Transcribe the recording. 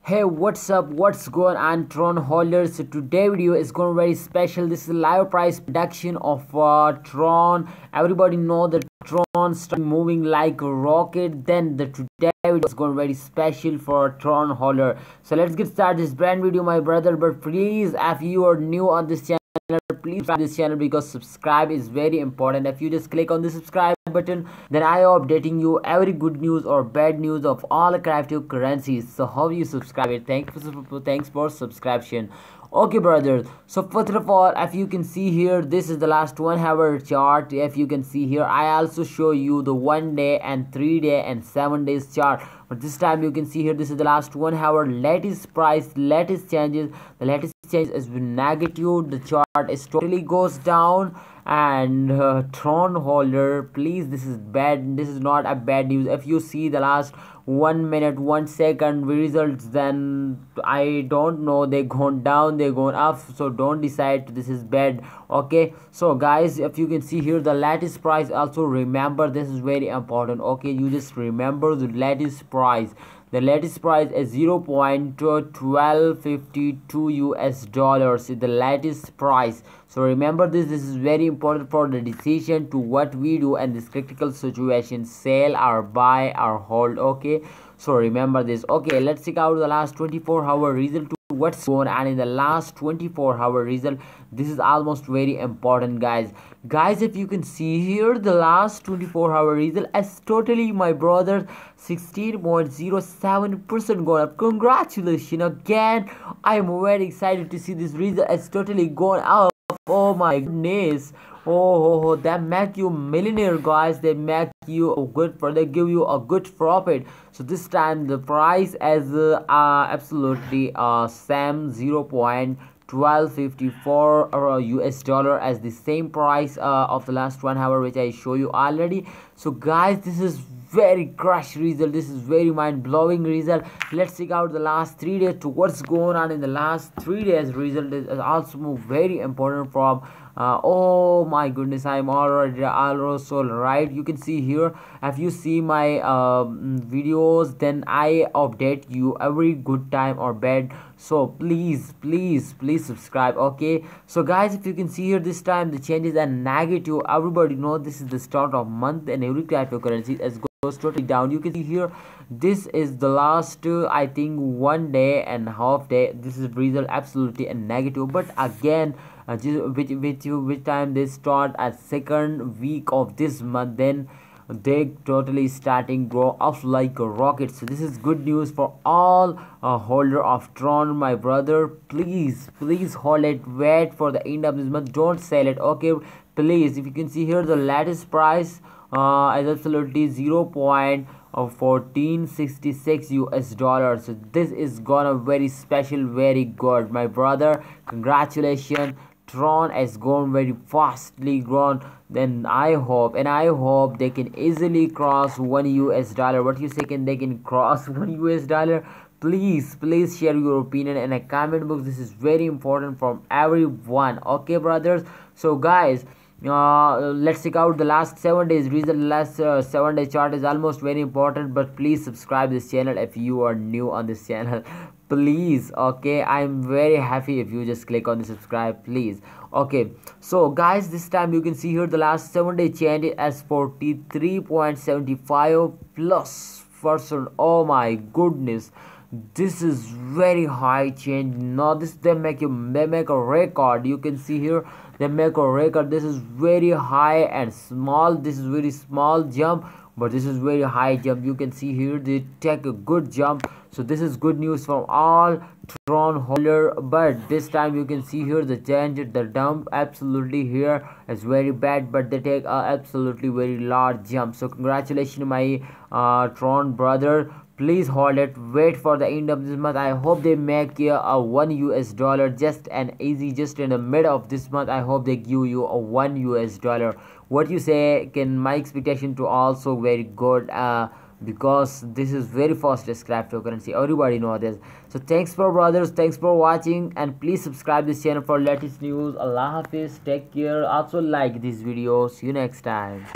Hey, what's up? What's going on, Tron holders? So today video is going very special. This is live price prediction of Tron. Everybody know that Tron started moving like a rocket. Then the today video is going very special for Tron holder. So let's get started this brand video, my brother. But please, if you are new on this channel, please subscribe this channel because subscribe is very important. If you just click on the subscribe button, then I am updating you every good news or bad news of all cryptocurrencies. So how you subscribe it? Thanks for subscription. Okay, brothers, so first of all, if you can see here, this is the last 1 hour chart. If you can see here, I also show you the 1 day and 3 day and 7 days chart. But this time you can see here, this is the last 1 hour latest price, latest changes. The latest change is negative. The chart is totally goes down. And Tron holder, please, this is bad. This is not a bad news. If you see the last 1 minute 1 second results, then I don't know, they gone down, they gone up, so don't decide this is bad. Okay, so guys, if you can see here the latest price, also remember this is very important. Okay, you just remember the latest price. The latest price is 0.1252 US dollars. The latest price. So remember this. This is very important for the decision to what we do in this critical situation: sell or buy or hold. Okay. So remember this. Okay, let's check out the last 24-hour result to what's going on in the last 24-hour result. This is almost very important, guys. If you can see here, the last 24-hour result is totally, my brother, 16.07% gone up. Congratulations again. I am very excited to see this result. It's totally gone up. Oh my goodness. That make you millionaire, guys. They make you a good, they give you a good profit. So this time the price is absolutely same, 0.1254 US dollar as the same price of the last 1 hour, which I show you already. So guys, this is very crush result. This is very mind-blowing result. Let's check out the last 3 days to what's going on in the last 3 days. Result is also very important from oh my goodness, I'm already also right. You can see here, if you see my videos, then I update you every good time or bad. So please subscribe. Okay, so guys, if you can see here, this time the changes are negative. Everybody know this is the start of month and every cryptocurrency is goes totally down. You can see here, this is the last I think 1 day and half day. This is result absolutely a negative. But again, which time they start at second week of this month, then they totally starting grow up like a rocket. So this is good news for all holder of Tron, my brother. Please hold it, wait for the end of this month, don't sell it. Okay, please. If you can see here, the latest price is absolutely 0.1466 US dollars. So this is gonna very special, very good, my brother. Congratulations. Tron has gone very fastly grown. Then I hope they can easily cross 1 US dollar. What you say, can they can cross 1 US dollar? Please share your opinion in a comment box. This is very important from everyone. Okay, brothers. So guys, let's check out the last 7 days result. Last 7 day chart is almost very important. But please subscribe this channel if you are new on this channel. Please. Okay, I'm very happy if you just click on the subscribe, please. Okay, so guys, this time you can see here the last 7 day change as 43.75 plus %. Oh my goodness, this is very high change. Now this they make a record. You can see here, they make a record. This is very high and small. This is very small jump, but this is very high jump. You can see here they take a good jump. So this is good news for all Tron holder. But this time you can see here the change, the dump absolutely here is very bad, but they take a absolutely very large jump. So congratulations, my Tron brother. Please hold it, wait for the end of this month. I hope they make a 1 US dollar, just an easy, just in the middle of this month. I hope they give you a 1 US dollar. What you say, can my expectation to also very good, because this is very fastest cryptocurrency. Everybody know this. So thanks for brothers, thanks for watching, and please subscribe this channel for latest news. Allah Hafiz, take care. Also like this video. See you next time.